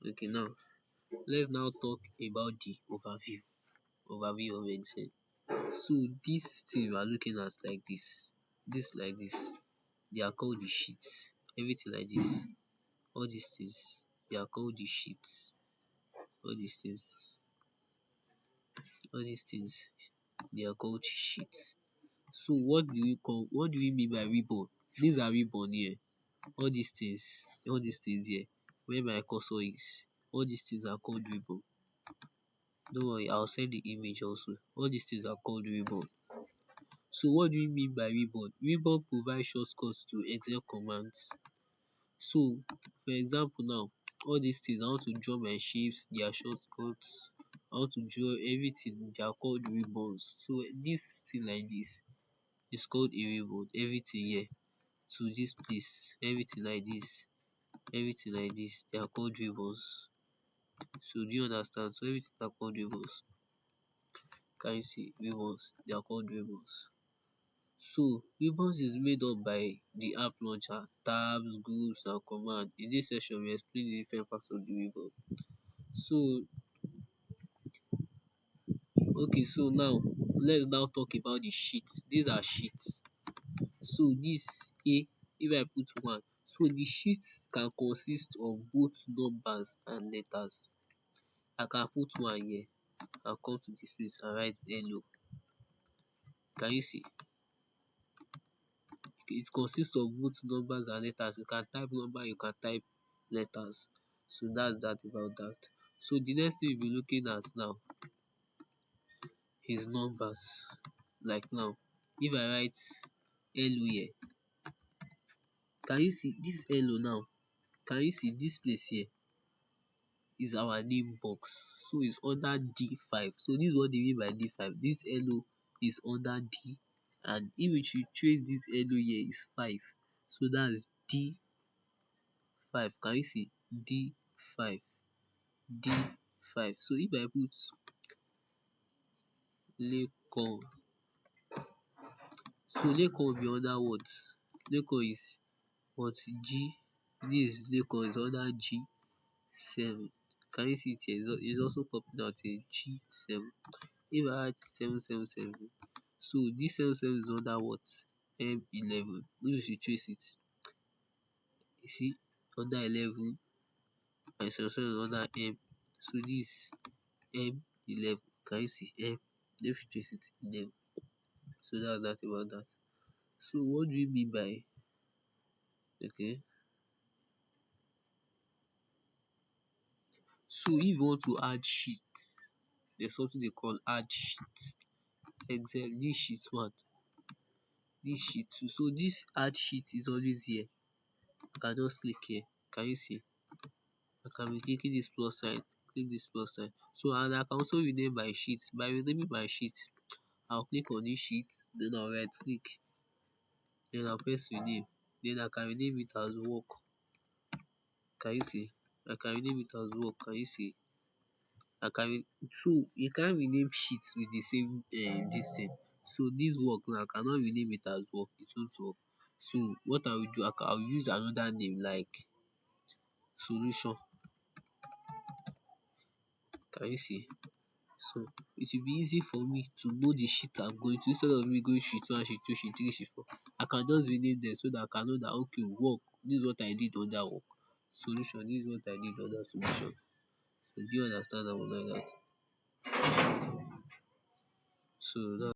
Okay, now let's now talk about the overview of Excel. So this thing we are looking at like this, they are called the sheets. Everything like this, all these things, they are called the sheets. All these things, all these things, they are called sheets. So what do we mean by ribbon? These are ribbon here. All these things here, where my cursor is, all these things are called ribbon. Don't worry, I'll send the image also. All these things are called ribbon. So what do we mean by ribbon? Ribbon provides shortcuts to Excel commands. So for example now, all these things, I want to draw my shapes, they are shortcuts. I want to draw everything, they are called ribbons. So this thing like this is called a ribbon. Everything here to this place, everything like this, they are called ribbons. So do you understand? So everything are called ribbons. Can you see ribbons? They are called ribbons. So ribbons is made up by the app launcher, tabs, groups and command. In this session we explain the different parts of the ribbon. So okay, so now let's now talk about the sheets. These are sheets. So this A, if I put one, so the sheet can consist of both numbers and letters. I can put one here and come to this place and write hello. Can you see? It consists of both numbers and letters. You can type number, you can type letters. So that's that about that. So the next thing we'll be looking at now is numbers. Like now, if I write hello here, can you see this hello now? Can you see this place here is our name box? So it's under D5. So this is what they mean by D5. This hello is under D, and if we should trace this hello here is 5. So that's D5. Can you see? D5. D5. So if I put Lekon, so Lekon will be under what? Lekon is what? G. This Lekon is under G7. Can you see it here? It's also popping out here, G7. If I add 777, so this 77 is under what? M11. If you should trace it, you see, under 11 and 77 is under M. So this M11. Can you see M? If you trace it, 11. So that's that about that. So what do you mean by, okay? So if you want to add sheets, there's something they call add sheet. Excel, this sheet one, this sheet two. So this add sheet is always here. I can just click here. Can you see? I can be clicking this plus sign, click this plus sign. So and I can also rename my sheet. By renaming my sheet, I'll click on this sheet, then I'll right click, then I'll press rename. Then I can rename it as work. Can you see? I can rename it as work. Can you see? I can so you can't rename sheets with the same this thing. So this work now I cannot rename it as work. It won't work. So what I will do, I'll use another name like solution. Can you see? So it will be easy for me to know the sheet I'm going to, instead of me going sheet one, sheet two, sheet three, sheet four. I can just rename them so that I can know that okay, work, this is what I did on that work. Solution, this is what I did on that solution. So do you understand that one like that? So that